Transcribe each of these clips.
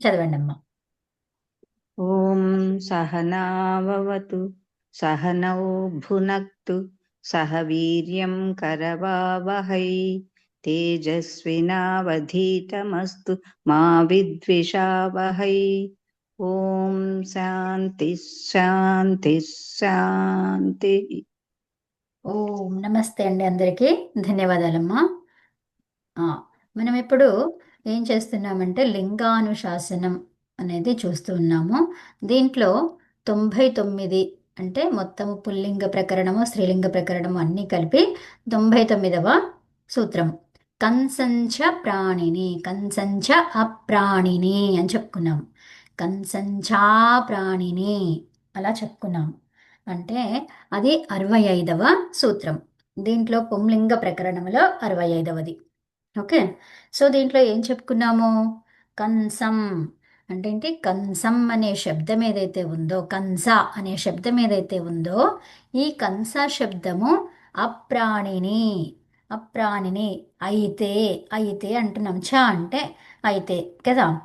చదవండి అమ్మా. ఓం సహనావవతు సహనౌ భునక్తు సహ వీర్యం కరవావహై తేజస్వినావధీతమస్తు మా విద్విషావహై. ఓం శాంతి శాంతి శాంతి. ఓం నమస్తే అండి అందరికీ. ధన్యవాదాలమ్మా. ఆ, మనం ఇప్పుడు ఏం చేస్తున్నామంటే లింగానుశాసనం అనేది చూస్తూ ఉన్నాము. దీంట్లో 99 అంటే మొత్తము పుల్లింగ ప్రకరణము స్త్రీలింగ ప్రకరణము అన్నీ కలిపి 99వ సూత్రము. కంసంచ ప్రాణిని కంసంచ అప్రాణిని అని చెప్పుకున్నాము. కంసంచా ప్రాణిని అలా చెప్పుకున్నాము. అంటే అది 65వ సూత్రం. దీంట్లో పుంలింగ ప్రకరణములో 65వది. ఓకే. సో దీంట్లో ఏం చెప్పుకున్నాము? కంసం అంటే ఏంటి? కంసం అనే శబ్దం ఏదైతే ఉందో, కంస అనే శబ్దం ఏదైతే ఉందో, ఈ కంస శబ్దము అప్రాణిని అప్రాణిని అయితే అయితే అంటున్నాం. చ అంటే అయితే కదా.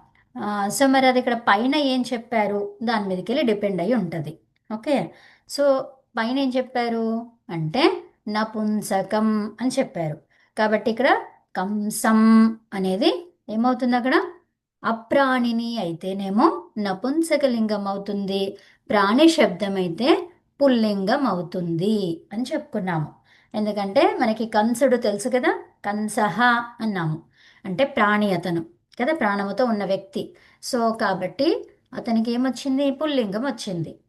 సో మరి అది ఇక్కడ పైన ఏం చెప్పారు దాని మీదకి వెళ్ళి డిపెండ్ అయి ఉంటుంది. ఓకే. సో పైన ఏం చెప్పారు అంటే నపుంసకం అని చెప్పారు. కాబట్టి ఇక్కడ కంసం అనేది ఏమవుతుంది అక్కడ? అప్రాణిని అయితేనేమో నపుంసకలింగం అవుతుంది, ప్రాణి శబ్దం అయితే పుల్లింగం అవుతుంది అని చెప్పుకున్నాము. ఎందుకంటే మనకి కంసుడు తెలుసు కదా, కంసహ అన్నాము. అంటే ప్రాణి అతను కదా, ప్రాణముతో ఉన్న వ్యక్తి. సో కాబట్టి అతనికి ఏమొచ్చింది? పుల్లింగం వచ్చింది.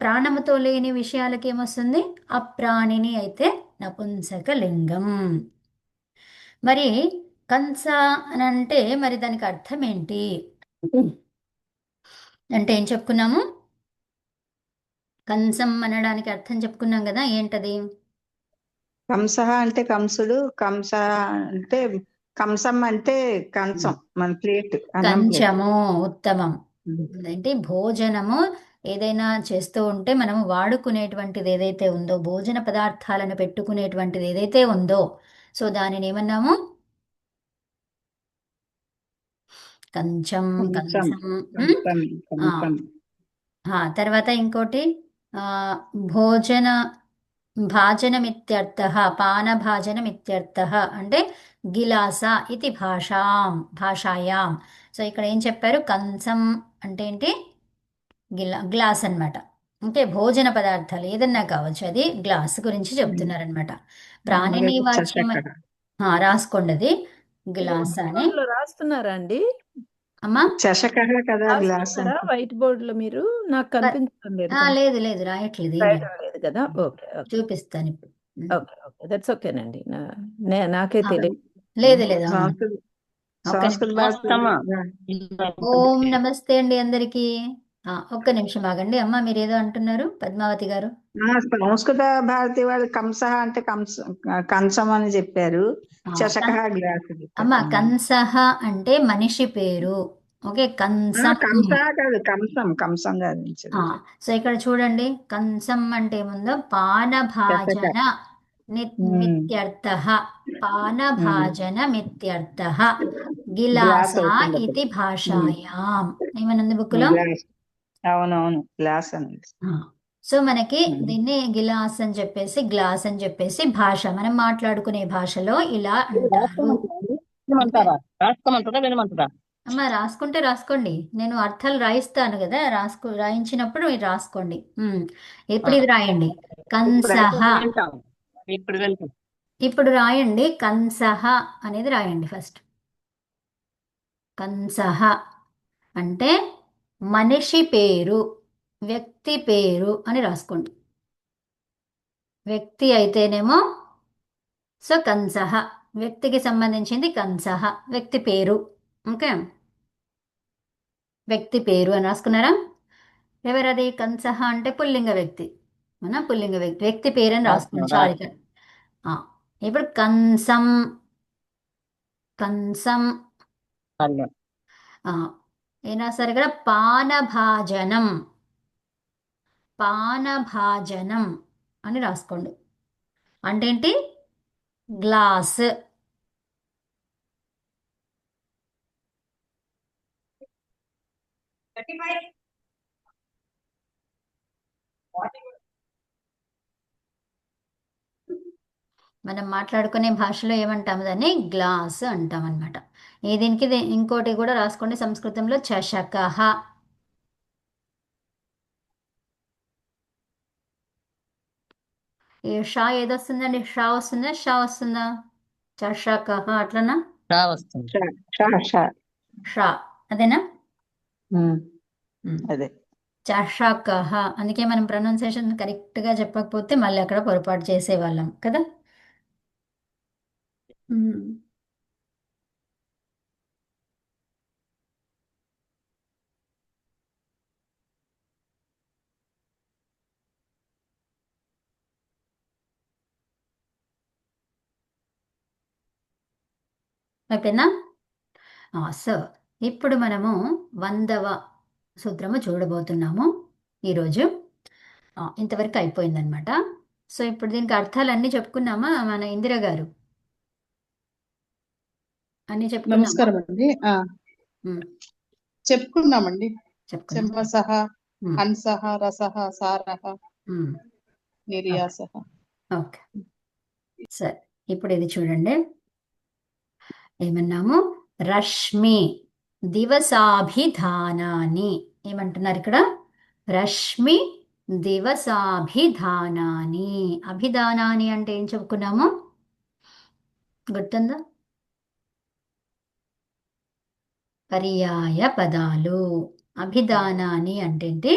ప్రాణముతో లేని విషయాలకి ఏమొస్తుంది? అప్రాణిని అయితే నపుంసకలింగం. మరి కంస అని అంటే మరి దానికి అర్థం ఏంటి అంటే ఏం చెప్పుకున్నాము? కంసం అనడానికి అర్థం చెప్పుకున్నాం కదా, ఏంటది? కంస అంటే కంసుడు, కంస అంటే కంసం అంటే కంచం, మన ప్లేట్, అన్నం ప్లేట్. కంచము ఉత్తమం. ఏంటి? భోజనము ఏదైనా చేస్తూ ఉంటే మనం వాడుకునేటువంటిది ఏదైతే ఉందో, భోజన పదార్థాలను పెట్టుకునేటువంటిది ఏదైతే ఉందో, సో దానిని ఏమన్నాము? కంచం, కంచం కంచం. ఉమ్? కంచం ఆ, కంచం. తర్వాత ఇంకోటి ఆ, భోజన భాజనమిత్యర్థః, పానభాజనమిత్యర్థః అంటే గిలాస ఇది భాషాయాం. సో ఇక్కడ ఏం చెప్పారు? కంచం అంటే ఏంటి? గ్లాస్ అన్నమాట. అంటే భోజన పదార్థాలు ఏదన్నా కావచ్చు, అది గ్లాస్ గురించి చెప్తున్నారనమాట. ప్రాణిని మామూలుగా వాచ్యం. చషక. రాసుకోండి అది మీరు గ్లాస్ వైట్ అని. బోర్డ్ లో రాస్తున్నారా అండి? అమ్మా. చషక కదా గ్లాస్ రాస్తున్నారా అంటే. వైట్ బోర్డ్ లో? మీరు నాకు కనిపించడం లేదు లేదు లేదు, రాయట్లేదు, ఏం రాయడం లేదు కదా. ఓకే ఓకే చూపిస్తాను ఇప్పుడు. ఓకే ఓకే దట్స్ ఓకేనండి. నాకే ఆ, తెలియదు. లేదు లేదు. సంస్కృత ఒక్క సంస్కృత నిమిషం. భాష. ఓం నమస్తే అండి అందరికీ. ఒక్క నిమిషం ఆగండి అమ్మ, మీరు ఏదో అంటున్నారు పద్మావతి గారు. సంస్కృత భారతి వాళ్ళు కంస అంటే కంచం అని చెప్పారు. ఆ, చషక కన్- గ్లాస్ అమ్మ చెప్పారు. కంసహ అంటే మనిషి పేరు. ఓకే, కంసం. కంస కాదు, కంసం కంసం కాదు నేను ఆ, చెప్పేది. సో ఇక్కడ చూడండి, కంసం అంటే ఏముందో, చషక. పానభాజన ఉమ్, మిత్యర్థ. ఉమ్. పానభాజన మిత్యర్థ. గ్లాస్ గిలాస అవుతుంది అప్పుడు. ఇది భాషాయాం. ఏమనుంది బుక్లో? గ్లాస్. అవునవును, గ్లాస్ అని. ఆ, సో మనకి ఉమ్. దీన్ని గిలాస్ అని చెప్పేసి, గ్లాస్ అని చెప్పేసి భాష, మనం మాట్లాడుకునే భాషలో ఇలా అంటారు. ఓకే. వినమంటారా? రాసుకోమంటారా వినమంటారా? అమ్మ రాసుకుంటే రాసుకోండి, నేను అర్థాలు రాయిస్తాను కదా, రాయించినప్పుడు మీరు రాసుకోండి. ఇప్పుడు ఇది రాయండి. ఇప్పుడైతే కంసహ. వింటాం. ఇప్పుడు వింటాం. ఇప్పుడు రాయండి కంసహ అనేది రాయండి ఫస్ట్. కంసహ అంటే మనిషి పేరు, వ్యక్తి పేరు అని రాసుకోండి. వ్యక్తి అయితేనేమో సో కంసహ, వ్యక్తికి సంబంధించింది కంసహ, వ్యక్తి పేరు. ఓకే, వ్యక్తి పేరు అని రాసుకున్నారా? ఎవరది? కంసహ అంటే పుల్లింగ వ్యక్తి. మన పుల్లింగ వ్యక్తి, వ్యక్తి పేరు అని రాసుకోండి రాస్తున్నారా? చాలు ఇక్కడ. ఆ, ఇప్పుడు కంసం. కంసం పర్లేదు. ఆ, ఏం రాస్తారు ఇక్కడ? పానభాజనం. పానభాజనం అని రాసుకోండి. అంటే ఏంటి? గ్లాస్. మనం మాట్లాడుకునే భాషలో ఏమంటాము దాన్ని గ్లాస్ అంటాం అనమాట. దీనికి ఇంకోటి కూడా రాసుకోండి, సంస్కృతంలో చషకః. ఈ షా ఏదొస్తుందండి? షా వస్తుందా, షా వస్తుందా? చషకః అట్లనా? రా వస్తుంది. ష ష ష. షా అదేనా? ఉమ్, ఉమ్. అదే. చషకః. అందుకే మనం ప్రొనౌన్సియేషన్ కరెక్ట్గా చెప్పకపోతే మళ్ళీ అక్కడ పొరపాటు చేసేవాళ్ళం కదా. ఉమ్. అయిపోయిందా? సో ఇప్పుడు మనము 100వ సూత్రము చూడబోతున్నాము ఈరోజు. ఇంతవరకు అయిపోయిందనమాట. సో ఇప్పుడు దీనికి అర్థాలన్నీ చెప్పుకున్నామా మన ఇందిర గారు? అన్నీ చెప్పుకున్నామా? నమస్కారం అండి. ఉమ్, చెప్పుకున్నామండి. చెప్పుకున్నాం. చెమ్మసహ, ఉమ్, హంసహ, రసహ, సారహ, ఉమ్, నిర్యాసహ. ఓకే. సరే, ఇప్పుడు ఇది చూడండి. ఏమన్నాము? రశ్మి దివసాభిధానాని. ఏమంటున్నారు ఇక్కడ? రశ్మి దివసాభిధానాని. అభిధానాని అంటే ఏం చెప్పుకున్నాము? గుర్తుందా? పర్యాయ పదాలు. అభిధానాని అంటే ఏంటి?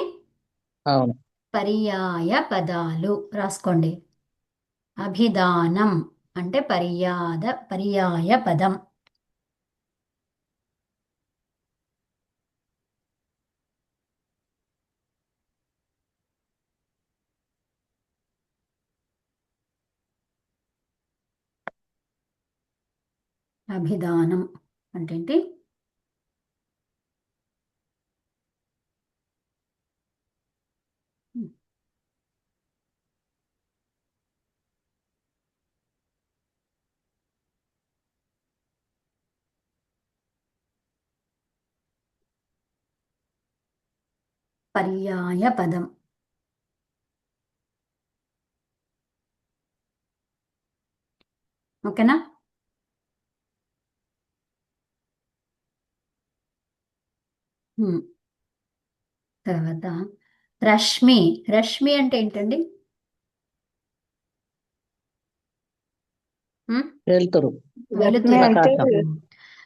అవును. పర్యాయ పదాలు. రాసుకోండి. అభిధానం అంటే పర్యాయ పదం. అభిధానం అంటే ఏంటి? పర్యాయ పదం. ఓకేనా? తర్వాత రశ్మి. రశ్మి అంటే ఏంటండి? వెళ్తురు. రశ్మి వెలుతురు. అంటే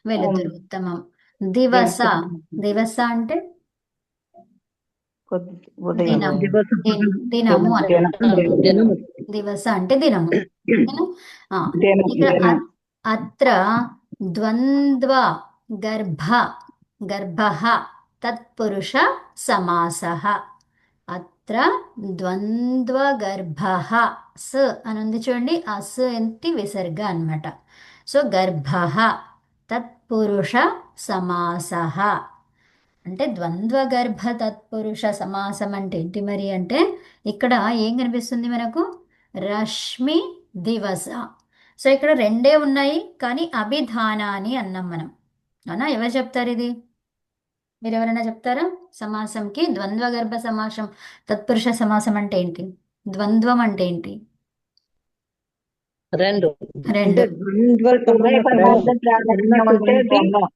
వెలుతురు ఉత్తమం. దివస. దివస అంటే ఉదయం. దినము. దివస. దినము అని. దినము. దివస అంటే దినము. ఓకేనా? దినం, ఇక్కడ దినం. అత్ర ద్వంద్వ గర్భః తత్పురుష సమాసః. అత్ర ద్వంద్వ గర్భః. స్ అని ఉంది చూడండి. ఆ స్ ఏంటి? విసర్గ అన్నమాట. సో గర్భః తత్పురుష సమాసః అంటే ద్వంద్వ గర్భ తత్పురుష సమాసం అంటే ఏంటి మరి అంటే ఇక్కడ ఏం కనిపిస్తుంది మనకు? రశ్మి దివస. సో ఇక్కడ రెండే ఉన్నాయి, కానీ అభిధానాని అన్నాం మనం. అవునా? ఎవరు చెప్తారు ఇది? మీరు ఎవరైనా చెప్తారా? సమాసంకి ద్వంద్వ గర్భ సమాసం తత్పురుష సమాసం అంటే ఏంటి? ద్వంద్వం అంటే ఏంటి? రెండు. రెండు. ఉభయ పదార్థ ప్రాధాన్యం అంటే ద్వంద్వం.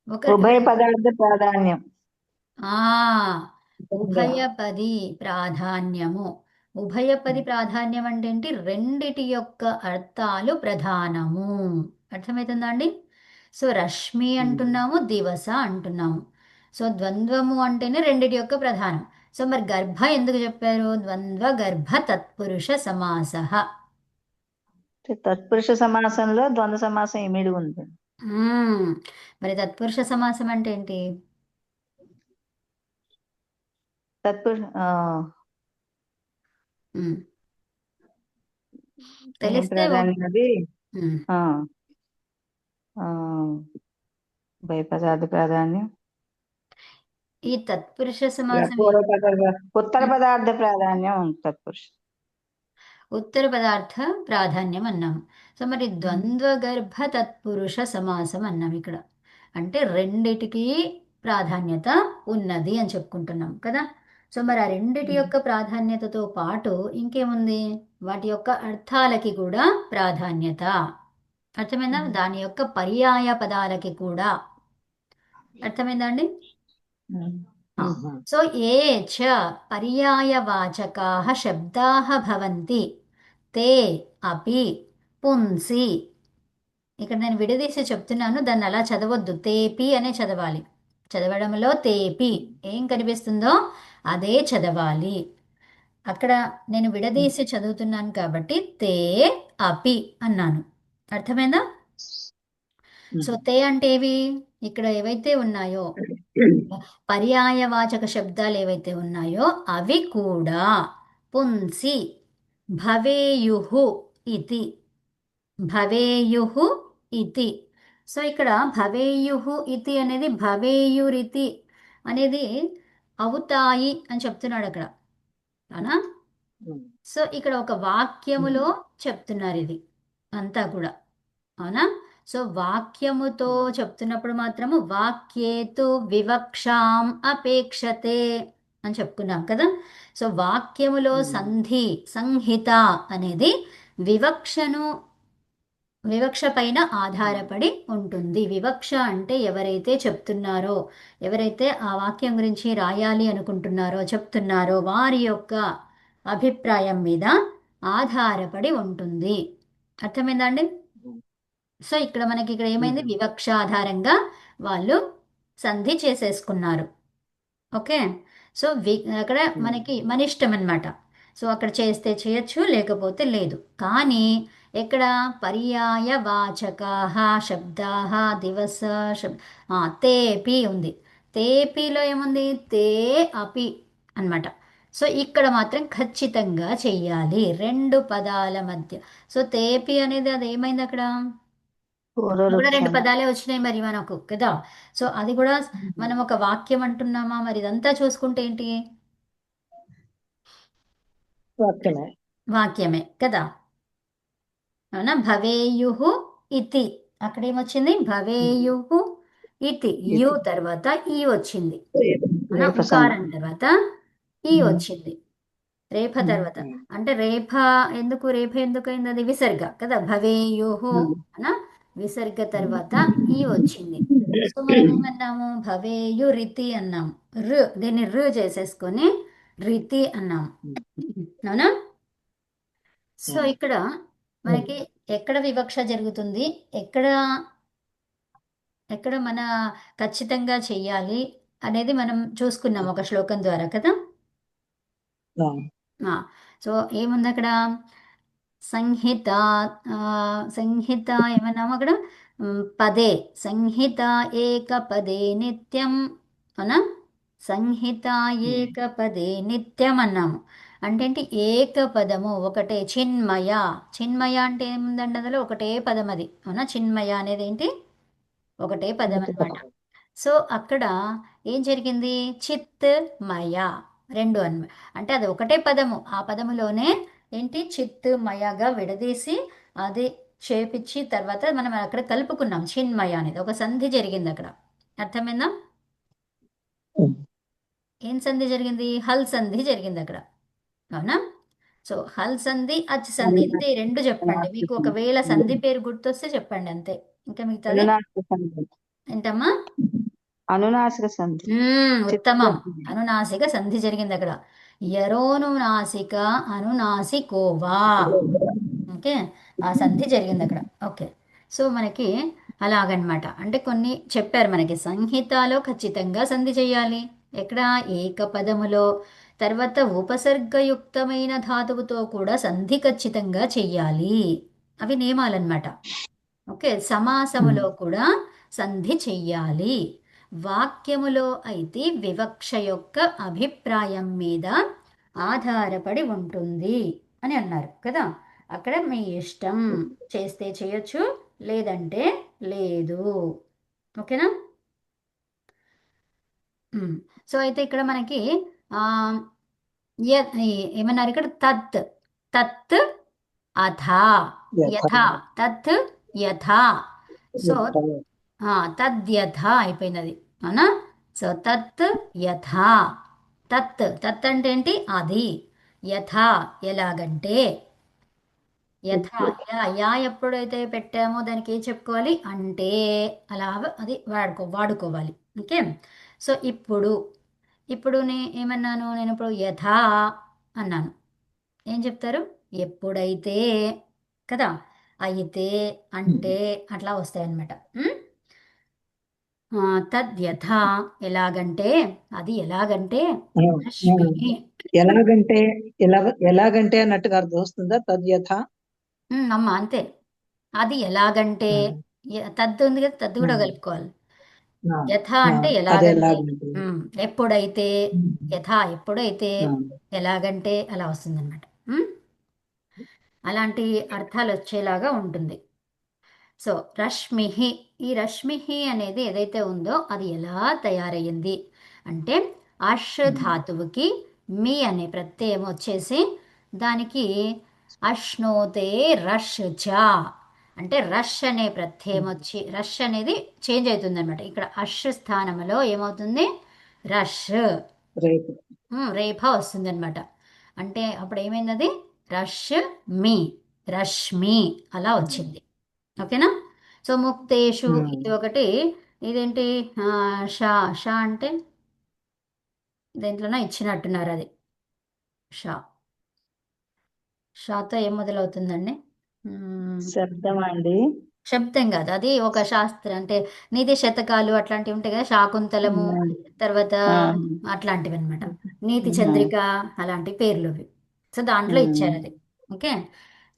ఒక ఉభయ పదార్థ ప్రాధాన్యం. ఉభయపది ప్రాధాన్యము. ఉభయపది ప్రాధాన్యం అంటే ఏంటి? రెండిటి యొక్క అర్థాలు ప్రధానము. అర్థమవుతుందా అండి? సో రశ్మి అంటున్నాము, దివస అంటున్నాము. సో ద్వంద్వము అంటేనే రెండిటి యొక్క ప్రధానం. సో మరి గర్భ ఎందుకు చెప్పారు? ద్వంద్వ గర్భ తత్పురుష సమాస. తత్పురుష సమాసంలో ద్వంద్వ సమాసం ఇమిడి ఉంది. మరి తత్పురుష సమాసం అంటే ఏంటి? తత్పురుష ఉమ్. ఏం తెలిస్తే ప్రాధాన్యం అది? ఉమ్. ఉభయ పదార్థ ప్రాధాన్యం. ఈ తత్పురుష సమాసం ఉత్తర పదార్థ ప్రాధాన్యం తత్పురుష. ఉత్తర పదార్థ ప్రాధాన్యం అన్నాం. సో మరి ద్వంద్వ గర్భ తత్పురుష సమాసం అన్నాం ఇక్కడ. అంటే రెండిటికి ప్రాధాన్యత ఉన్నది అని చెప్పుకుంటున్నాం కదా. సో మరి ఆ రెండిటి యొక్క ప్రాధాన్యతతో పాటు ఇంకేముంది, వాటి యొక్క అర్థాలకి కూడా ప్రాధాన్యత. అర్థమైందా? దాని యొక్క పర్యాయ పదాలకి కూడా. అర్థమైందా అండి? ఆ. సో ఏ చ పర్యాయవాచకాః శబ్దాః భవంతి తే అపి పుంసి. ఇక్కడ నేను విడదీసి చెప్తున్నాను, దాన్ని అలా చదవద్దు, తేపి అనే చదవాలి. చదవడంలో తేపి ఏం కనిపిస్తుందో అదే చదవాలి. అక్కడ నేను విడదీసి చదువుతున్నాను కాబట్టి తే అపి అన్నాను. అర్థమైందా? సో తే అంటే ఏవి, ఇక్కడ ఏవైతే ఉన్నాయో పర్యాయవాచక శబ్దాలు ఏవైతే ఉన్నాయో అవి కూడా పుంసి భవేయుః ఇతి. భవేయుః ఇతి. సో ఇక్కడ భవేయుః ఇతి అనేది భవేయురితి అనేది అవుతాయి అని చెప్తున్నాడు అక్కడ, అవునా? సో ఇక్కడ ఒక వాక్యములో చెప్తున్నారు ఇది అంతా కూడా, అవునా? సో వాక్యముతో చెప్తున్నప్పుడు మాత్రము వాక్యేతు వివక్షాం అపేక్షతే అని చెప్పుకున్నాం కదా. సో వాక్యములో సంధి సంహిత అనేది వివక్ష పైన ఆధారపడి ఉంటుంది. వివక్ష అంటే ఎవరైతే చెప్తున్నారో, ఎవరైతే ఆ వాక్యం గురించి రాయాలి అనుకుంటున్నారో, చెప్తున్నారో వారి యొక్క అభిప్రాయం మీద ఆధారపడి ఉంటుంది. అర్థమైందా అండి? సో ఇక్కడ మనకి ఇక్కడ ఏమైంది, వివక్ష ఆధారంగా వాళ్ళు సంధి చేసేసుకున్నారు. ఓకే. సో అక్కడ మనకి మన ఇష్టం అన్నమాట. సో అక్కడ చేస్తే చేయొచ్చు, లేకపోతే లేదు. కానీ ఇక్కడ పర్యాయ వాచకాః శబ్దాః దివస తేపి ఉంది. తేపిలో ఏముంది, తే అపి అన్నమాట. సో ఇక్కడ మాత్రం ఖచ్చితంగా చెయ్యాలి రెండు పదాల మధ్య. సో తేపి అనేది అది ఏమైంది అక్కడ కూడా రెండు పదాలే వచ్చినాయి మరి మనకు కదా. సో అది కూడా మనం ఒక వాక్యం అంటున్నామా, మరి ఇదంతా చూసుకుంటే ఏంటి, వాక్యమే. వాక్యమే కదా, అవునా? భవేయుః ఇతి, అక్కడ ఏమొచ్చింది, భవేయుః ఇతి, యు తర్వాత ఈ వచ్చింది, అవునా? ఉకారం తర్వాత ఈ వచ్చింది, రేఫ తర్వాత. అంటే రేఫ ఎందుకు అయింది, అది విసర్గ కదా, భవేయుః అనా విసర్గ తర్వాత ఈ వచ్చింది. సో మనం ఏమన్నాము, భవేయు రితి అన్నాము. దీన్ని రు చేసేసుకొని రితి అన్నాము, అవునా? సో ఇక్కడ మనకి ఎక్కడ వివక్ష జరుగుతుంది, ఎక్కడ మన ఖచ్చితంగా చెయ్యాలి అనేది మనం చూసుకున్నాం ఒక శ్లోకం ద్వారా కదా. సో ఏముంది అక్కడ, సంహిత సంహిత ఏమన్నాము అక్కడ, పదే సంహిత ఏకపదే నిత్యం, అవునా? సంహిత ఏకపదే నిత్యం అన్నాము. అంటే ఏంటి, ఏకపదము ఒకటే, చిన్మయ అంటే ఏముందండి అందులో, ఒకటే పదం అది, అవునా? చిన్మయ అనేది ఏంటి, ఒకటే పదం అన్నమాట. సో అక్కడ ఏం జరిగింది, చిత్ మయ రెండు అంటే అది ఒకటే పదము, ఆ పదములోనే ఏంటి చిత్ మయగా విడదీసి అది చేపించి తర్వాత మనం అక్కడ కలుపుకున్నాం. చిన్మయ అనేది ఒక సంధి జరిగింది అక్కడ. అర్థమైందా? ఏం సంధి జరిగింది, హల్ సంధి జరిగింది అక్కడ, అవునా? సో హల్ సంధి అచ్ సంధి అంతే, ఈ రెండు చెప్పండి. మీకు ఒకవేళ సంధి పేరు గుర్తొస్తే చెప్పండి అంతే, ఇంకా మిగతాది ఏంటమ్మా, అనునాసిక సంధి. ఉత్తమం. అనునాసిక సంధి జరిగింది అక్కడ, యరోనునాసిక అనునాసికోవా. ఓకే, ఆ సంధి జరిగింది అక్కడ. ఓకే, సో మనకి అలాగనమాట. అంటే కొన్ని చెప్పారు మనకి, సంహితలో ఖచ్చితంగా సంధి చేయాలి, ఎక్కడ ఏకపదములో, తర్వాత ఉపసర్గయుక్తమైన ధాతువుతో కూడా సంధి ఖచ్చితంగా చెయ్యాలి, అవి నియమాలన్నమాట. ఓకే, సమాసములో కూడా సంధి చెయ్యాలి, వాక్యములో అయితే వివక్ష యొక్క అభిప్రాయం మీద ఆధారపడి ఉంటుంది అని అన్నారు కదా. అక్కడ మీ ఇష్టం, చేస్తే చేయొచ్చు, లేదంటే లేదు. ఓకేనా? సో అయితే ఇక్కడ మనకి ఏమన్నారు ఇక్కడ, తత్ తత్ అథా యథా, తత్ యథా. సో తద్యథ అయిపోయింది అది, అవునా? సో తత్ యథా. తత్ అంటే ఏంటి? అది. యథా ఎలాగంటే. యథా యా ఎప్పుడైతే పెట్టామో దానికి ఏం చెప్పుకోవాలి అంటే అలా అది వాడుకోవాలి. ఓకే. సో ఇప్పుడు ఏమన్నాను నేను? ఇప్పుడు యథా అన్నాను. ఏం చెప్తారు? ఎప్పుడైతే కదా, అయితే, అంటే అట్లా వస్తాయన్నమాట. తద్యథా ఎలాగంటే, అది ఎలాగంటే రశ్మి. ఎలాగంటే ఎలాగంటే అన్నట్టుగా అర్థం వస్తుందా? తద్యథ. అమ్మ అంతే. అది ఎలాగంటే తద్దు ఉంది కదా, తద్దు కూడా కలుపుకోవాలి. యథ అంటే అదే ఎలాగంటే. ఎలాగంటే. ఎప్పుడైతే, యథా ఎప్పుడైతే, ఎలాగంటే అలా వస్తుందన్నమాట. అలాంటి అర్థాలు వచ్చేలాగా ఉంటుంది. సో రశ్మిహి, ఈ రశ్మిహి అనేది ఏదైతే ఉందో అది ఎలా తయారయ్యింది అంటే అష్ ధాతువుకి మీ అనే ప్రత్యయం వచ్చేసి దానికి అశ్నోతే రష్ చ అంటే రష్ అనే ప్రత్యయం వచ్చి రష్ అనేది చేంజ్ అవుతుంది అనమాట. ఇక్కడ అష్ స్థానంలో ఏమవుతుంది? రష్ రేపు. రేఫ వస్తుంది అనమాట. అంటే అప్పుడు ఏమైంది? అది రష్ మీ, రశ్మి అలా వచ్చింది. ఓకేనా? సో ముక్తేషు ఇది ఒకటి. ఇదేంటి? షా. షా అంటే దేంట్లోనో ఇచ్చినట్టున్నారు. అది షా. షాతో ఏం మొదలవుతుందండి? శబ్దమా అండి? శబ్దం కాదు, అది ఒక శాస్త్రం. అంటే నీతి శతకాలు అట్లాంటివి ఉంటాయి కదా, శాకుంతలము, తర్వాత అట్లాంటివి అనమాట. నీతి చంద్రిక అలాంటి పేర్లు అవి. సో దాంట్లో ఇచ్చారు అది. ఓకే.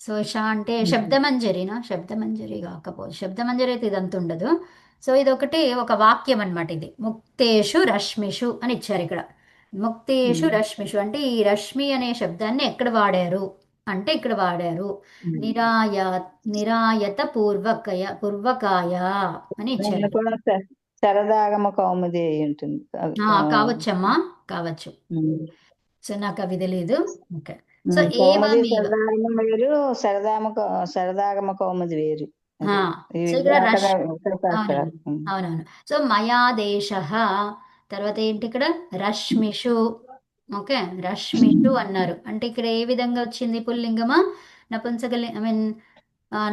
సో షా అంటే శబ్దమంజరినా? శబ్దమంజరి కాకపోతే, శబ్దమంజరి అయితే ఇదంతా ఉండదు. సో ఇదొకటి ఒక వాక్యం అనమాట. ఇది ముక్తేషు రశ్మిషు అని ఇచ్చారు ఇక్కడ. ముక్తేషు రశ్మిషు అంటే ఈ రశ్మి అనే శబ్దాన్ని ఎక్కడ వాడారు అంటే ఇక్కడ వాడారు. నిరాయత పూర్వకాయ అని ఇచ్చారు. దాన్ని కూడా శరదాగమ కౌముది అయి ఉంటుంది. కావచ్చమ్మా, కావచ్చు. సో నాకు అవి తెలియదు. ఓకే. సో కౌముది ఏవమేవ. శరదాగమ వేరు, శరదాగమ కౌముది వేరు. సో ఇక్కడ అవునవును. సో మయాదేశ, తర్వాత ఏంటి ఇక్కడ? రశ్మిషు. ఓకే, రశ్మిషు అన్నారు. అంటే ఇక్కడ ఏ విధంగా వచ్చింది? పుల్లింగమా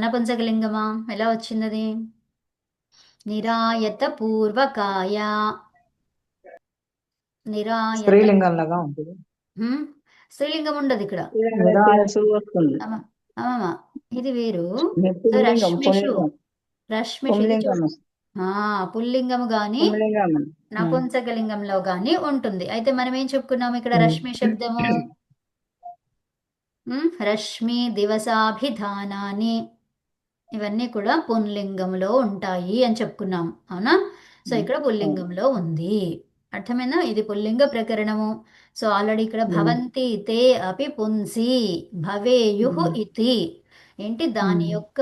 నపుంసకలింగమా? ఎలా వచ్చింది అది? నిరాయత పూర్వకాయ. నిరాయత స్త్రీలింగంలాగా ఉంటుంది. స్త్రీలింగం ఉండదు ఇక్కడ. వస్తుంది. అమ్మమ్మ ఇది వేరు. పుల్లింగం, రశ్మిషు. రశ్మిషు ఇది పుల్లింగం. పుల్లింగము గాని పుల్లింగం. నపుంసకలింగంలో గాని ఉంటుంది. అయితే మనం ఏం చెప్పుకున్నాము ఇక్కడ? రశ్మి శబ్దము రశ్మి దివసాభిధానాన్ని ఇవన్నీ కూడా పుంలింగంలో ఉంటాయి అని చెప్పుకున్నాం. అవునా? సో ఇక్కడ పుల్లింగంలో ఉంది. అర్థమైనా? ఇది పుల్లింగ ప్రకరణము. సో ఆల్రెడీ ఇక్కడ భవంతి తే అపి పుంసి భవేయుః ఇతి ఏంటి? దాని యొక్క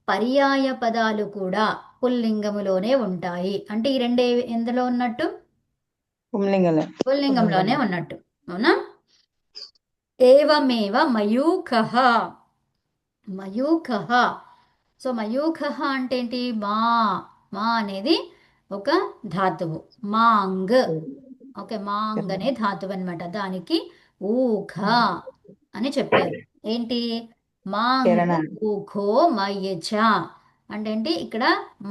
పర్యాయ పదాలు కూడా పుల్లింగములోనే ఉంటాయి. అంటే ఈ రెండే ఎందులో ఉన్నట్టు? పుల్లింగంలోనే ఉన్నట్టు. అవునా? ఏవమేవ మయూఖః. మయూఖః. సో మయూఖః అంటే ఏంటి? మా అనేది ఒక ధాతువు. మాంగ్. ఓకే, మాంగ్ అనే ధాతువు అనమాట. దానికి ఊఖ అని చెప్పారు. ఏంటి? మాంగ్ ఊఖో మయ్యచ అంటే ఏంటి? ఇక్కడ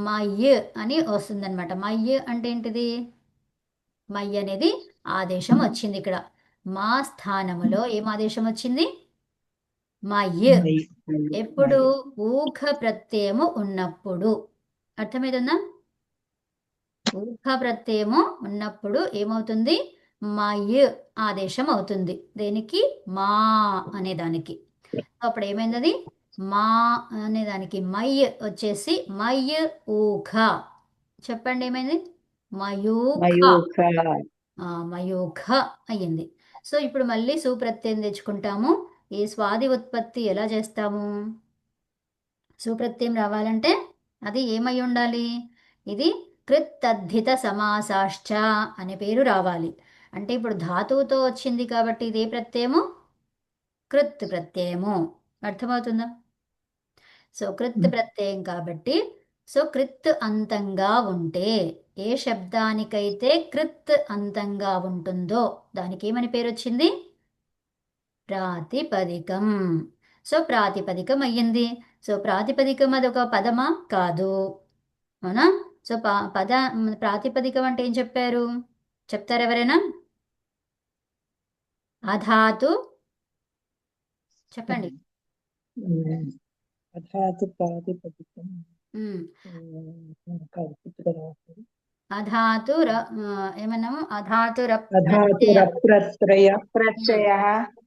మయ్య అని వస్తుందన్నమాట. మయ్య అంటే ఏంటిది? మయ్య అనేది ఆదేశం వచ్చింది ఇక్కడ. మా స్థానములో ఏం ఆదేశం వచ్చింది? మయ్య. ఎప్పుడు? ఊఖ ప్రత్యయము ఉన్నప్పుడు. అర్థమవుతుందా? ఊఖ ప్రత్యయము ఉన్నప్పుడు ఏమవుతుంది? మయ్య ఆదేశం అవుతుంది. దేనికి? మా అనేదానికి. అప్పుడు ఏమైంది? అది మా అనేదానికి మయ్య వచ్చేసి మయ్య ఊఖ. చెప్పండి ఏమైంది? మయూఖ. మయూఖ అయ్యింది. సో ఇప్పుడు మళ్ళీ సుప్రత్యయం తెచ్చుకుంటాము. ఈ స్వాది ఉత్పత్తి ఎలా చేస్తాము? సుప్రత్యయం రావాలంటే అది ఏమై ఉండాలి? ఇది కృత్తద్ధిత సమాసాశ్చ అనే పేరు రావాలి. అంటే ఇప్పుడు ధాతువుతో వచ్చింది కాబట్టి ఇదే ప్రత్యయము కృత్ ప్రత్యయము. అర్థమవుతుందా? సో కృత్ ప్రత్యయం కాబట్టి సో కృత్ అంతంగా ఉంటే, ఏ శబ్దానికైతే కృత్ అంతంగా ఉంటుందో దానికి ఏమని పేరు వచ్చింది? ప్రాతిపదికం. సో ప్రాతిపదికం అయ్యింది. సో ప్రాతిపదికం అదొక పదమా? కాదు. అవునా? సో ప్రాతిపదికం అంటే ఏం చెప్పారు? చెప్తారు ఎవరైనా? అధాతు చెప్పండి. అథాతు ప్రాతిపదికం ఉమ్. గుర్తుకు రావట్లేదు. అధాతు ఏమన్నాము? అధాతు అథాతు రప్రత్రయ ప్రత్యయ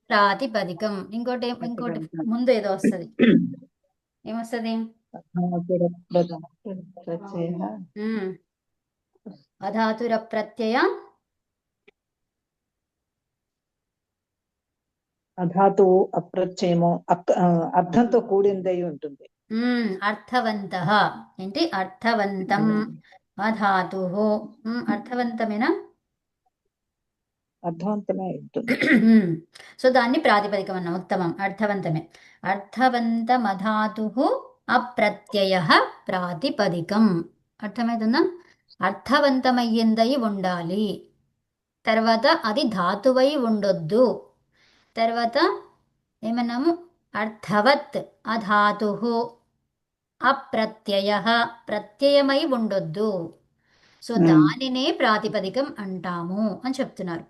ప్రాతిపదికం. ఇంకోటి ముందు ఏదో వస్తుంది. ఏమొస్తుంది? అథాతు ప్రత్యయ అధాతుర ప్రత్యయ అధాతు అప్రత్యయము అర్థంతో కూడిందై ఉంటుంది. అర్థవంతః ఏంటి? అర్థవంతం. అధాతు అర్థవంతమేనా? అర్థవంతమే ఉంటుంది. సో దాన్ని ప్రాతిపదికం అన్నాం. ఉత్తమం, అర్థవంతమే. అర్థవంతమధాతు అప్రత్యయ ప్రాతిపదికం. అర్థమవుతుందా? అర్థవంతమయ్యిందై ఉండాలి. తర్వాత అది ధాతువై ఉండొద్దు. తర్వాత ఏమన్నాము? అర్థవత్ అధాతు అప్రత్యయ ప్రత్యయమై ఉండొద్దు. సో దానినే ప్రాతిపదికం అంటాము అని చెప్తున్నారు.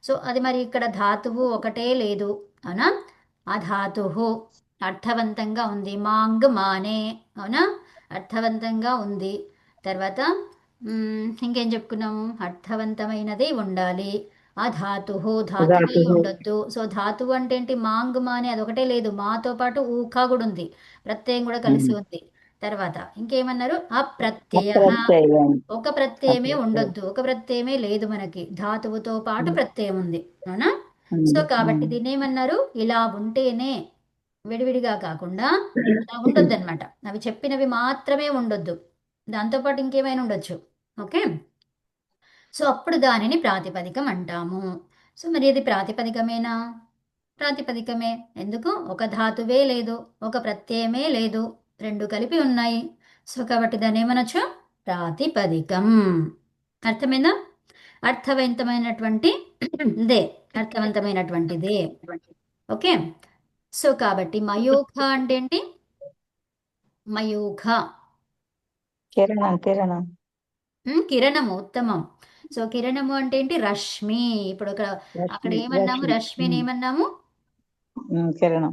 సో అది మరి ఇక్కడ ధాతువు ఒకటే లేదు అవునా? అధాతు అర్థవంతంగా ఉంది. మాంగ్ మానే అవునా? అర్థవంతంగా ఉంది. తర్వాత ఇంకేం చెప్పుకున్నాము? అర్థవంతమైనది ఉండాలి. ఆ ధాతువు ధాతువై ఉండొద్దు. సో ధాతువు అంటే ఏంటి? మాంగ్ మానే అదొకటే లేదు, మాతో పాటు ఊకా కూడా ఉంది, ప్రత్యయం కూడా కలిసి ఉంది. తర్వాత ఇంకేమన్నారు? అప్రత్యయ. ఒక ప్రత్యయమే ఉండొద్దు, ఒక ప్రత్యయమే లేదు మనకి, ధాతువుతో పాటు ప్రత్యయం ఉంది అవునా? సో కాబట్టి దీన్ని ఏమన్నారు? ఇలా ఉంటేనే, విడివిడిగా కాకుండా ఇలా ఉండొద్దు అనమాట. అవి చెప్పినవి మాత్రమే ఉండొద్దు, దాంతోపాటు ఇంకేమైనా ఉండొచ్చు. ఓకే, సో అప్పుడు దానిని ప్రాతిపదికం అంటాము. సో మరి ఇది ప్రాతిపదికమేనా? ప్రాతిపదికమే. ఎందుకు? ఒక ధాతువే లేదు, ఒక ప్రత్యయమే లేదు, రెండు కలిపి ఉన్నాయి. సో కాబట్టి దాన్ని ఏమనొచ్చు? ప్రాతిపదికం. అర్థమైందా? అర్థవంతమైనటువంటిదే. ఓకే, సో కాబట్టి మయూఖ అంటే ఏంటి? మయూఖ కిరణం కిరణము. ఉత్తమం. సో కిరణము అంటే ఏంటి? రశ్మి. ఇప్పుడు అక్కడ ఏమన్నాము? రశ్మిని ఏమన్నాము? కిరణం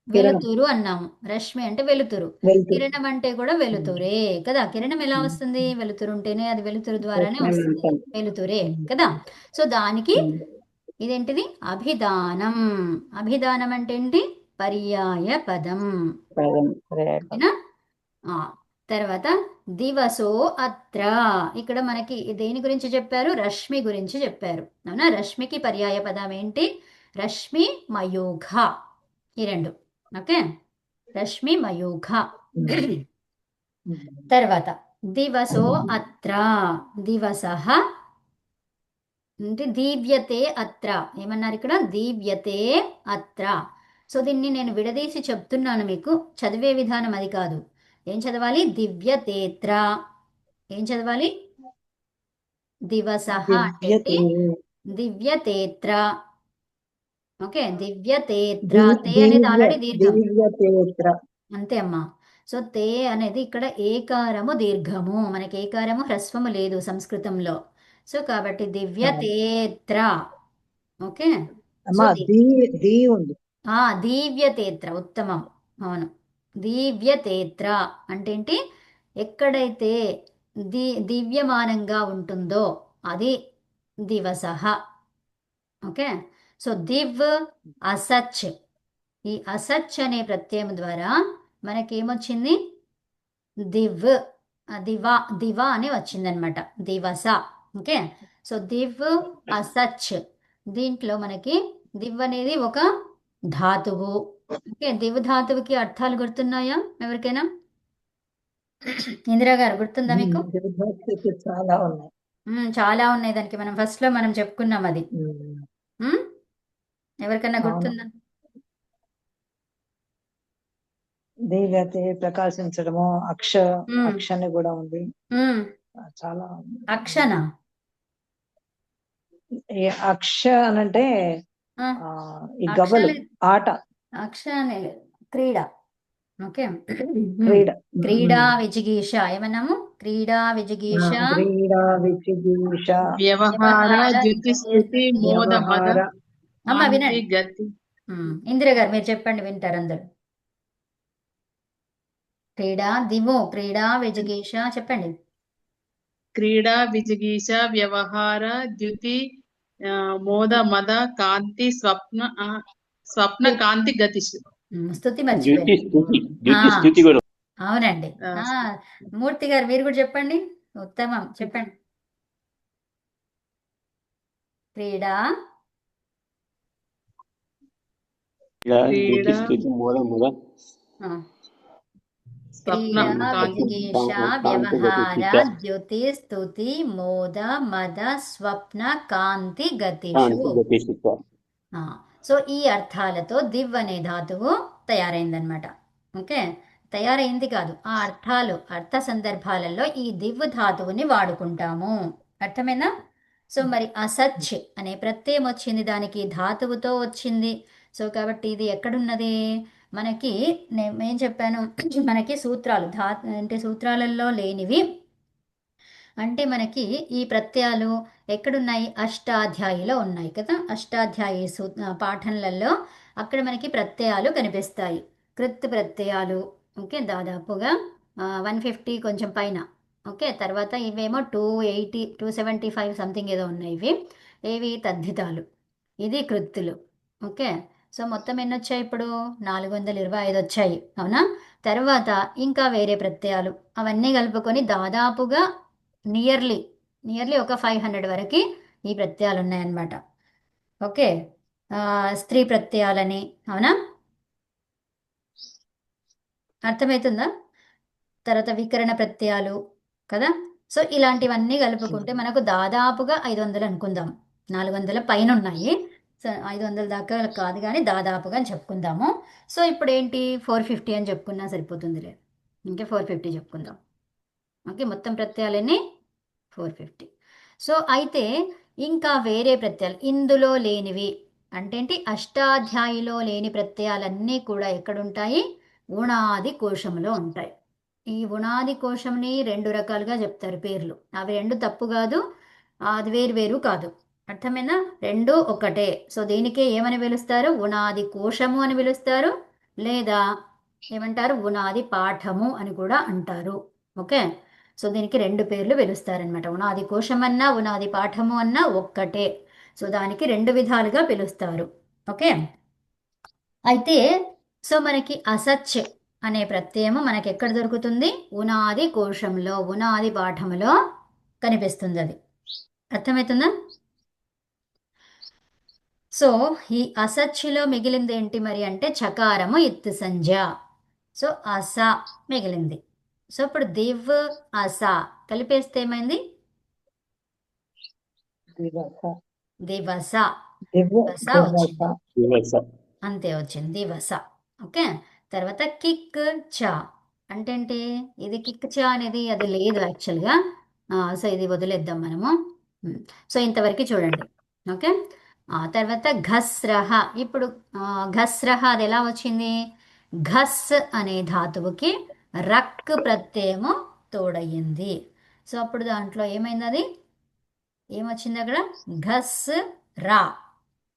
వెలుతురు అన్నాము. రశ్మి అంటే వెలుతురు, కిరణం అంటే కూడా వెలుతురే కదా. కిరణం ఎలా వస్తుంది? వెలుతురు ఉంటేనే, అది వెలుతురు ద్వారానే వస్తుంది, వెలుతురే కదా. సో దానికి ఇదేంటిది? అభిధానం. అభిధానం అంటే ఏంటి? పర్యాయ పదం. ఓకేనా? తర్వాత దివసో అత్ర. ఇక్కడ మనకి దేని గురించి చెప్పారు? రశ్మి గురించి చెప్పారు అవునా? రశ్మికి పర్యాయ పదం ఏంటి? రశ్మి మయూఖ, ఈ రెండు. ఓకే, రశ్మి మయూఖ. తర్వాత దివసో అత్ర. దివసః అంటే దీవ్యతే అత్ర. ఏమన్నారు ఇక్కడ? దీవ్యతే అత్ర. సో దీన్ని నేను విడదీసి చెప్తున్నాను మీకు, చదివే విధానం అది కాదు. ఏం చదవాలి? దివ్యతేత్ర. ఏం చదవాలి? దివసః అంటే దివ్యతేత్ర. ఓకే, దివ్యతేత్ర. తే అనేది ఆల్రెడీ దీర్ఘం, అంతే అమ్మా. సో తే అనేది ఇక్కడ ఏకారము దీర్ఘము, మనకి ఏకారము హ్రస్వము లేదు సంస్కృతంలో. సో కాబట్టి దివ్యతేత్ర. Okay, so దీవ్యతేత్ర. ఉత్తమం, అవును. దీవ్యతేత్ర అంటే ఏంటి? ఎక్కడైతే దివ్యమానంగా ఉంటుందో అది దివసః. Okay, so దివ్ అసచ్. ఈ అసచ్ అనే ప్రత్యయం ద్వారా మనకేమొచ్చింది? దివ్, దివా అని వచ్చిందనమాట, దివస. Okay, so దివ్ అసచ్. దీంట్లో మనకి దివ్ అనేది ఒక ధాతువు. ఓకే, దివ్ ధాతువుకి అర్థాలు గుర్తున్నాయా ఎవరికైనా? ఇందిరా గారు, గుర్తుందా మీకు? చాలా ఉన్నాయి. చాలా ఉన్నాయి. దానికి మనం ఫస్ట్ లో మనం చెప్పుకున్నాం అది. ఎవరికైనా గుర్తుందా? దివ్యతే ప్రకాశించడము ఉమ్, అక్షని కూడా ఉంది. ఉమ్. చాలా అక్షన ఈ అక్ష అనంటే ఆ, ఈ అక్ష గవ్వలు లేదు, ఆట అక్ష అనే లేదు, క్రీడ. ఓకే. క్రీడ. క్రీడా విజిగీష ఏమన్నాము? క్రీడా విజిగీష క్రీడ విచిగీష వ్యవహార వ్యవహార ద్యుతి స్థుతి స్థుతి. మోద మద వ్యవహార అమ్మ కాంతి వినండి. గతి. ఇందిర గారు మీరు చెప్పండి, వింటారు అందరు. క్రీడా దివో క్రీడా విజిగీష చెప్పండి. క్రీడా విజిగీష వ్యవహార ద్యుతి మోద మద కాంతి స్వప్న కాంతి గతిషు. స్థుతి ద్యుతి మర్చిపోయింది. స్థుతి ఆ, ద్యుతి స్థుతి కూడా అవునండి. ఆ, మూర్తి గారు మీరు కూడా చెప్పండి. ఉత్తమం చెప్పండి. క్రీడా ద్యుతి క్రీడా స్థుతి మూల మూల ఆ, స్వప్న క్రీడా కాంతి విజిగీష కాంతి వ్యవహార గతి ద్యుతి స్థుతి మోద మద స్వప్న కాంతి గతిషు. కాంతి గతి చిత్త. సో ఈ అర్థాలతో దివ్ అనే ధాతువు తయారైందనమాట. ఓకే, తయారైంది కాదు, ఆ అర్థ సందర్భాలలో ఈ దివ్ ధాతువుని వాడుకుంటాము. అర్థమేనా? సో మరి అసచ్ అనే ప్రత్యయం వచ్చింది, దానికి ధాతువుతో వచ్చింది. సో కాబట్టి ఇది ఎక్కడున్నది మనకి? నేను చెప్పాను మనకి సూత్రాలు అంటే సూత్రాలలో లేనివి అంటే మనకి ఈ ప్రత్యయాలు ఎక్కడున్నాయి? అష్టాధ్యాయిలో ఉన్నాయి కదా. అష్టాధ్యాయి పాఠంలలో అక్కడ మనకి ప్రత్యయాలు కనిపిస్తాయి, కృత్ ప్రత్యయాలు. ఓకే, దాదాపుగా 150 కొంచెం పైన. ఓకే, తర్వాత ఇవేమో 280 275 సంథింగ్ ఏదో ఉన్నాయి. ఏవి తద్ధితాలు, ఇది కృత్తులు. ఓకే, సో మొత్తం ఎన్ని వచ్చాయి ఇప్పుడు? 425 వచ్చాయి, అవునా? తర్వాత ఇంకా వేరే ప్రత్యయాలు అవన్నీ కలుపుకొని దాదాపుగా నియర్లీ ఒక 500 వరకు ఈ ప్రత్యయాలు ఉన్నాయన్నమాట. ఓకే, స్త్రీ ప్రత్యయాలని, అవునా? అర్థమవుతుందా? తర్వాత వికరణ ప్రత్యయాలు కదా. సో ఇలాంటివన్నీ కలుపుకుంటే మనకు దాదాపుగా 500 అనుకుందాం. 400 పైన ఉన్నాయి. సో 500 దాకా కాదు కానీ దాదాపుగా అని చెప్పుకుందాము. సో ఇప్పుడు ఏంటి? 450 అని చెప్పుకున్నా సరిపోతుందిలే, ఇంకా 450 చెప్పుకుందాం. ఓకే, మొత్తం ప్రత్యయాలన్నీ 450. సో అయితే ఇంకా వేరే ప్రత్యయాలు ఇందులో లేనివి అంటే ఏంటి? అష్టాధ్యాయిలో లేని ప్రత్యయాలన్నీ కూడా ఎక్కడుంటాయి? ఉణాది కోశంలో ఉంటాయి. ఈ ఉణాది కోశంని 2 రకాలుగా చెప్తారు పేర్లు. అవి 2 తప్పు కాదు, అది వేరు వేరు కాదు. అర్థమైనా? 2 ఒకటే. సో దీనికే ఏమని పిలుస్తారు? ఉణాది కోశము అని పిలుస్తారు, లేదా ఏమంటారు? ఉణాది పాఠము అని కూడా అంటారు. ఓకే, సో దీనికి 2 పేర్లు పిలుస్తారనమాట. ఉణాది కోశం అన్నా ఉణాది పాఠము అన్నా ఒక్కటే. సో దానికి 2 విధాలుగా పిలుస్తారు. ఓకే, అయితే సో మనకి అసచ్ అనే ప్రత్యయము మనకి ఎక్కడ దొరుకుతుంది? ఉనాది కోశంలో, ఉనాది పాఠములో కనిపిస్తుంది. అది అర్థమవుతుందా? సో ఈ అసచ్లో మిగిలింది ఏంటి మరి అంటే చకారము ఇత్తు సంజ. సో అస మిగిలింది. సో ఇప్పుడు దివ్ అస కలిపేస్తే ఏమైంది? దివస దివస. వస వచ్చింది, దివస. అంతే వచ్చింది దివస. ఓకే, తర్వాత కిక్ చా అంటే ఏంటి? ఇది కిక్ చా అనేది అది లేదు యాక్చువల్గా. సో ఇది వదిలేద్దాం మనము. సో ఇంతవరకు చూడండి. ఓకే, తర్వాత ఘస్రహ. ఇప్పుడు ఘస్రహ అది ఎలా వచ్చింది? ఘస్ అనే ధాతువుకి రక్ ప్రత్యయము తోడయ్యింది. సో అప్పుడు దాంట్లో ఏమైంది? అది ఏమొచ్చింది అక్కడ? ఘస్ రా,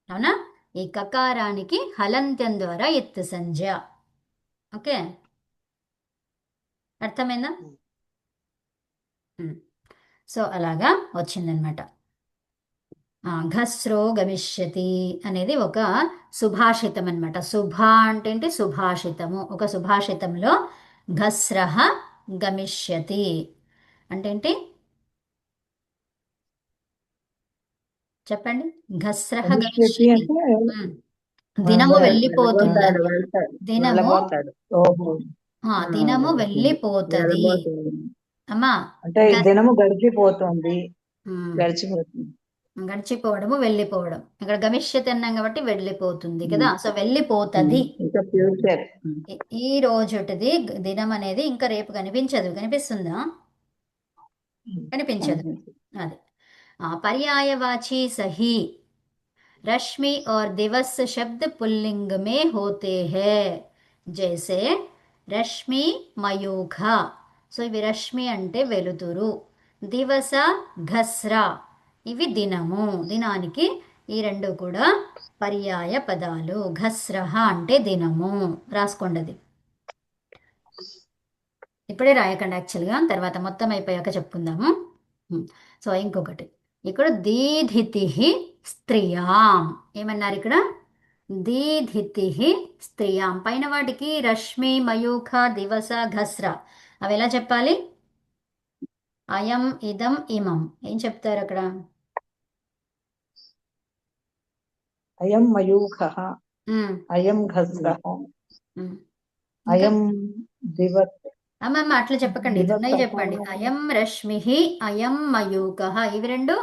అవునా? ఈ కకారానికి హలంత్యం ద్వారా ఎత్తు సంజ. ఓకే, అర్థమైందా? సో అలాగా వచ్చిందనమాట. ఘస్రో గమిష్యతి అనేది ఒక సుభాషితం అనమాట. శుభ అంటే ఏంటి? సుభాషితము. ఒక సుభాషితంలో ఘస్రహ గమిష్యతి అంటే ఏంటి చెప్పండి? ఘస్రహ భవిష్యత్తు గమిష్యతి అంటే దినము వెళ్తాడు, వెళ్ళిపోతున్నది. దినము వెళ్ళబోతాడు. ఓహో దినము వెళ్ళిపోతది. వెళ్ళబోతుంది. అమ్మా అంటే ఈ దినము గడిచిపోతుంది, ఉమ్, గడిచిపోతుంది. గడిచిపోవడము, వెళ్ళిపోవడం. ఇక్కడ గమిష్యతి అన్నాం కాబట్టి వెళ్ళిపోతుంది కదా. సో వెళ్ళిపోతది. ఇంకా ఫ్యూచర్. ఈ రోజుటిది దినం అనేది ఇంకా రేపు కనిపించదు. కనిపిస్తుందా? కనిపించదు. అది पर्यायवाची सही रश्मि और दिवस शब्द पुल्लिंग में होते हैं जैसे रश्मि मयूख. సో ఇవి రశ్మి అంటే వెలుతురు, దివస ఘస్రా ఇవి దినము, దినానికి ఈ రెండు కూడా పర్యాయ పదాలు. ఘస్రహ అంటే దినము, రాసుకోండి. ఇప్పుడే రాయకండి యాక్చువల్గా, తర్వాత మొత్తం అయిపోయాక చెప్పుకుందాము. సో ఇంకొకటి ఇక్కడ దీధితి స్త్రియాం ఏమన్నారు? ఇక్కడ దీధితి స్త్రియాం పైన వాటికి రశ్మి, మయూఖ, దివస, ఘస్ర అవి ఎలా చెప్పాలి? అయం, ఇదం, ఇమం ఏం చెప్తారు అక్కడ? అయం మయూఖః, అయం ఘస్రః, అయం దివస్. అమ్మమ్మ అట్లా చెప్పకండి, ఇది ఉన్నాయి చెప్పండి. అయం రశ్మి, అయం మయూక ఇవి రెండు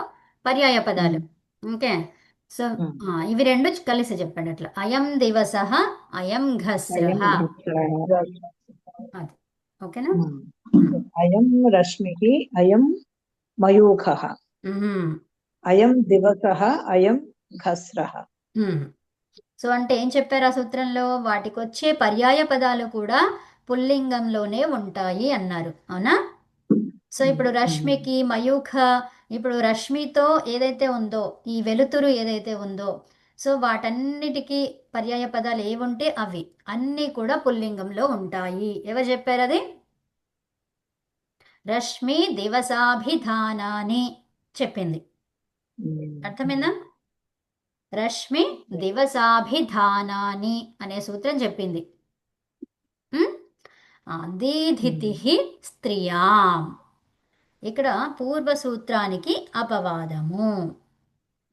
పర్యాయ పదాలు. ఓకే, సో ఇవి రెండు కలిసి చెప్పండి అట్లా. అయం దివస, అయం ఘస్రః. అది ఓకేనా? అయం రశ్మిః, అయం మయూఖః, అయం దివసః, అయం ఘస్రః. సో అంటే ఏం చెప్పారు ఆ సూత్రంలో? వాటికి వచ్చే పర్యాయ పదాలు కూడా పుల్లింగంలోనే ఉంటాయి అన్నారు, అవునా? సో ఇప్పుడు రశ్మికి, మయూఖ, ఇప్పుడు రశ్మితో ఏదైతే ఉందో, ఈ వెలుతురు ఏదైతే ఉందో, సో వాటన్నిటికీ పర్యాయ పదాలు ఏవుంటే అవి అన్నీ కూడా పుల్లింగంలో ఉంటాయి. ఎవరు చెప్పారు అది? రశ్మి దివసాభిధానాన్ని చెప్పింది. అర్థమైందా? రశ్మి దివసాభిధానాన్ని అనే సూత్రం చెప్పింది. దీధితి స్త్రియాం ఇక్కడ పూర్వ సూత్రానికి అపవాదము,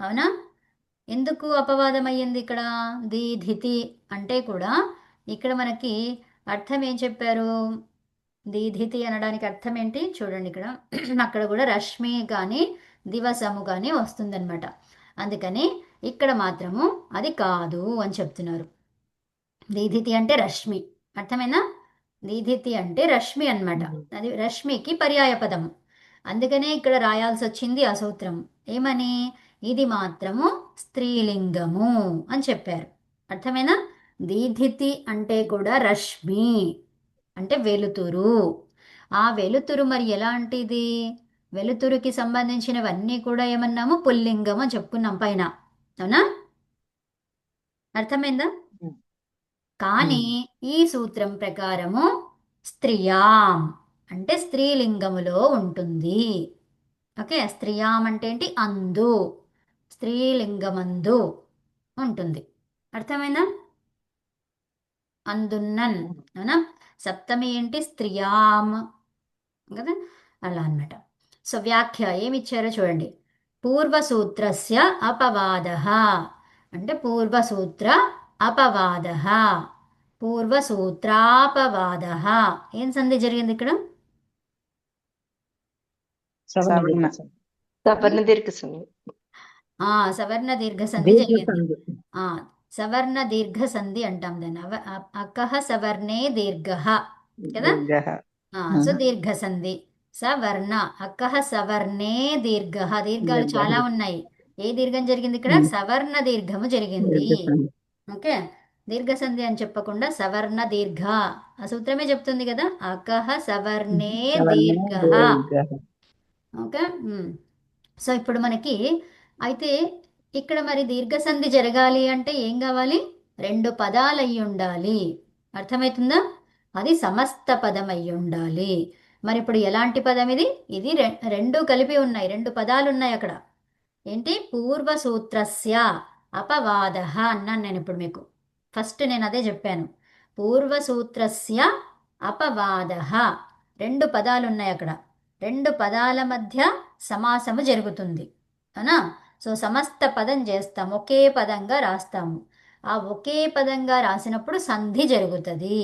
అవునా? ఎందుకు అపవాదం అయ్యింది ఇక్కడ? దీధితి అంటే కూడా ఇక్కడ మనకి అర్థం ఏం చెప్పారు? దీధితి అనడానికి అర్థం ఏంటి చూడండి. ఇక్కడ అక్కడ కూడా రశ్మి కానీ దివసము కానీ వస్తుందన్నమాట. అందుకని ఇక్కడ మాత్రము అది కాదు అని చెప్తున్నారు. దీధితి అంటే రశ్మి, అర్థమైనా? దీధితి అంటే రశ్మి అన్నమాట. అది రశ్మికి పర్యాయ పదము. అందుకనే ఇక్కడ రాయాల్సి వచ్చింది ఆ సూత్రం. ఏమని? ఇది మాత్రము స్త్రీలింగము అని చెప్పారు. అర్థమైనా? దీధితి అంటే కూడా రశ్మి అంటే వెలుతురు. ఆ వెలుతురు మరి ఎలాంటిది? వెలుతురుకి సంబంధించినవన్నీ కూడా ఏమన్నాము? పుల్లింగం అని చెప్పుకున్నాం పైన, అవునా? అర్థమైందా? కానీ ఈ సూత్రం ప్రకారము స్త్రియాం అంటే స్త్రీలింగములో ఉంటుంది. ఓకే, స్త్రియాం అంటే ఏంటి? అందు, స్త్రీలింగమందు ఉంటుంది. అర్థమైందా? అందున్నన్, అవునా? సప్తమి ఏంటి? స్త్రియాం కదా, అలా అన్నమాట. సో వ్యాఖ్య ఏమిచ్చారో చూడండి. పూర్వసూత్రస్య అపవాదః అంటే పూర్వసూత్ర అపవాదః, పూర్వసూత్రాపవాదః. ఏం సంధి జరిగింది ఇక్కడ? సవర్ణ. సవర్ణ దీర్ఘ సంధి. సవర్ణ దీర్ఘ సంధి జరిగింది. సవర్ణ దీర్ఘ సంధి అంటాం దాన్ని. అకః సవర్ణే దీర్ఘః కదా. సో దీర్ఘ సంధి సవర్ణ, అకః సవర్ణే దీర్ఘః. దీర్ఘాలు చాలా ఉన్నాయి. ఏ దీర్ఘం జరిగింది ఇక్కడ? సవర్ణ దీర్ఘము జరిగింది. ఓకే, దీర్ఘ సంధి అని చెప్పకుండా సవర్ణ దీర్ఘ ఆ సూత్రమే చెప్తుంది కదా. అకః సవర్ణే దీర్ఘః. ఓకే, సో ఇప్పుడు మనకి అయితే ఇక్కడ మరి దీర్ఘ సంధి జరగాలి అంటే ఏం కావాలి? రెండు పదాలు అయి ఉండాలి. అర్థమవుతుందా? అది సమస్త పదం అయి ఉండాలి. మరి ఇప్పుడు ఎలాంటి పదం ఇది? ఇది రెండు కలిపి ఉన్నాయి, రెండు పదాలు ఉన్నాయి అక్కడ. ఏంటి? పూర్వసూత్రస్య అపవాదః అన్నాను నేను ఇప్పుడు మీకు. ఫస్ట్ నేను అదే చెప్పాను. పూర్వసూత్రస్య అపవాదః రెండు పదాలు ఉన్నాయి అక్కడ. రెండు పదాల మధ్య సమాసము జరుగుతుంది, అవునా? సో సమస్త పదం చేస్తాము, ఒకే పదంగా రాస్తాము. ఆ ఒకే పదంగా రాసినప్పుడు సంధి జరుగుతుంది.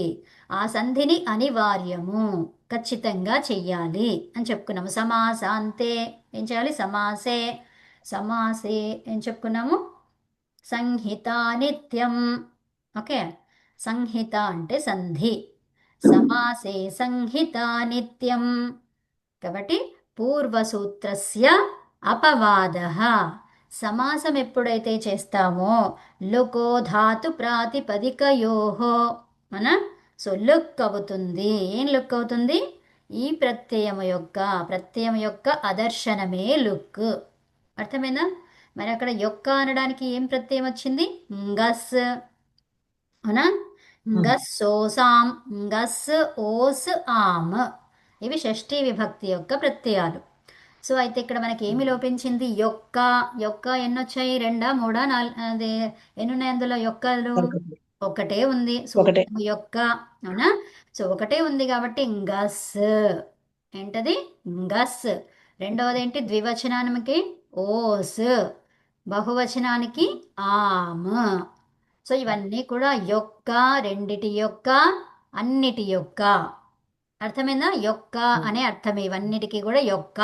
ఆ సంధిని అనివార్యము, ఖచ్చితంగా చెయ్యాలి అని చెప్పుకున్నాము. సమాసాంతే ఏం చేయాలి? సమాసే సమాసే ఏం చెప్పుకున్నాము? సంహిత నిత్యం. ఓకే, సంహిత అంటే సంధి. సమాసే సంహిత నిత్యం. కాబట్టి పూర్వసూత్రస్య అపవాదః. సమాసం ఎప్పుడైతే చేస్తామో లుకో ధాతు ప్రాతిపదికయోః మన సో లుక్ అవుతుంది. ఏం లుక్ అవుతుంది? ఈ ప్రత్యయం యొక్క అదర్శనమే లుక్. అర్థమైందా? మరి అక్కడ యొక్క అనడానికి ఏం ప్రత్యయం వచ్చింది? గస్. అవునా? గస్ సోసాం, గస్ ఓస్ ఆమ్. ఇవి షష్ఠీ విభక్తి యొక్క ప్రత్యయాలు. సో అయితే ఇక్కడ మనకి ఏమి లోపించింది? యొక్క. యొక్క ఎన్ని వచ్చాయి? 2, 3, 4? అదే ఎన్ని ఉన్నాయి అందులో యొక్కలు? ఒకటే ఉంది. ఒకటే. సూత్రము యొక్క. అవునా? సో ఒకటే ఉంది కాబట్టి గస్. ఏంటది? గస్. రెండవది ఏంటి? ద్వివచనానికి ఓస్, బహువచనానికి ఆమ్. సో ఇవన్నీ కూడా యొక్క, రెండిటి యొక్క, అన్నిటి యొక్క. అర్థమైందా? యొక్క అనే అర్థం ఇవన్నిటికీ కూడా యొక్క.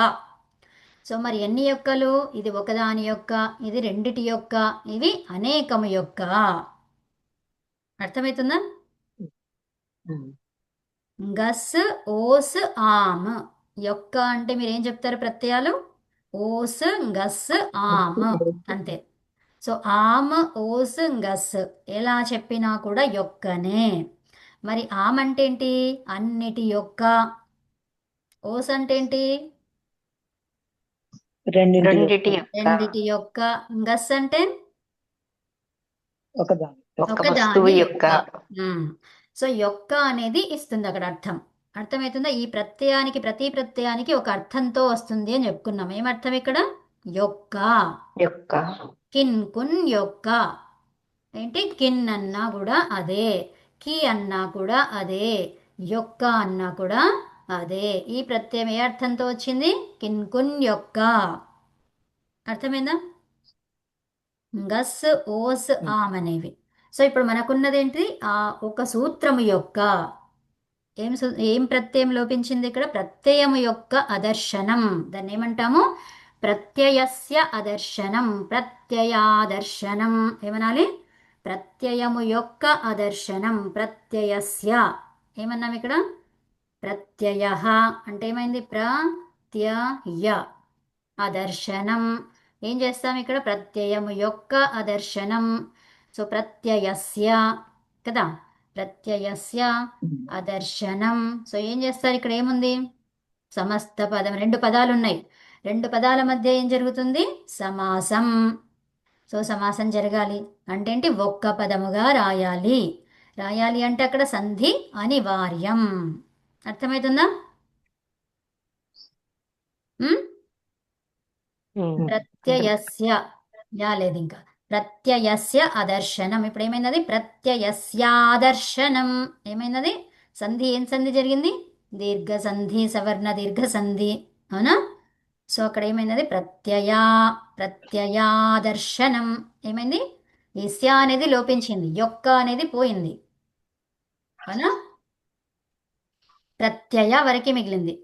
సో మరి ఎన్ని యొక్కలు? ఇది ఒకదాని యొక్క, ఇది రెండిటి యొక్క, ఇవి అనేకము యొక్క. అర్థమవుతుందా? గస్ ఓస్ ఆమ్. యొక్క అంటే మీరు ఏం చెప్తారు? ప్రత్యయాలు ఓస్, గస్, ఆమ్ అంతే. సో ఆమ్, ఓస్, గస్ ఎలా చెప్పినా కూడా యొక్కనే. మరి ఆమ్ అంటే ఏంటి? అన్నిటి యొక్క. ఓస్ అంటే ఏంటి? రెండిటి యొక్క రెండిటి యొక్క. గస్ అంటే ఒకదాని. ఒక ఒకదాని వస్తువు యొక్క. యొక్క సో యొక్క అనేది ఇస్తుంది అక్కడ అర్థం. అర్థమవుతుందా? ఈ ప్రత్యయానికి, ప్రతి ప్రత్యయానికి ఒక అర్థంతో వస్తుంది అని చెప్పుకున్నాం. ఏమర్థం ఇక్కడ? యొక్క. యొక్క కిన్, కున్, యొక్క. ఏంటి? కిన్ అన్నా కూడా అదే, కి అన్నా కూడా అదే, యొక్క అన్నా కూడా అదే. ఈ ప్రత్యయం ఏ అర్థంతో వచ్చింది? కిన్, కున్, యొక్క. అర్థమైందా? గస్, ఓస్, ఆమ్ అనేవి. సో ఇప్పుడు మనకున్నదేంటి? ఆ ఒక సూత్రము యొక్క ఏం ప్రత్యయం లోపించింది ఇక్కడ? ప్రత్యయము యొక్క అదర్శనం. దాన్ని ఏమంటాము? ప్రత్యయస్య అదర్శనం, ప్రత్యయాదర్శనం. ఏమనాలి? ప్రత్యయము యొక్క అదర్శనం, ప్రత్యయస్య. ఏమన్నాం ఇక్కడ? ప్రత్యయ అంటే ఏమైంది? ప్రత్యయ అదర్శనం. ఏం చేస్తాం ఇక్కడ? ప్రత్యయము యొక్క అదర్శనం. సో ప్రత్యయస్య కదా, ప్రత్యయస్య అదర్శనం. సో ఏం చేస్తారు? ఇక్కడ ఏముంది? సమస్త పదం. 2 పదాలు ఉన్నాయి. 2 పదాల మధ్య ఏం జరుగుతుంది? సమాసం. సో సమాసం జరగాలి అంటే ఏంటి? ఒక్క పదముగా రాయాలి. రాయాలి అంటే అక్కడ సంధి అనివార్యం. అర్థమవుతుందా? ప్రత్యయస్య లేదు ఇంకా. ప్రత్యయస్య అదర్శనం. ఇప్పుడు ఏమైనది? ప్రత్యయస్యాదర్శనం. ఏమైనది? సంధి. ఏం సంధి జరిగింది? దీర్ఘ సంధి, సవర్ణ దీర్ఘ సంధి. అవునా? సో అక్కడ ఏమైనది? ప్రత్యయాదర్శనం. ఏమైంది? ఈ స్య అనేది లోపించింది, యొక్క అనేది పోయింది. అవునా? ప్రత్యయ వరకే మిగిలింది.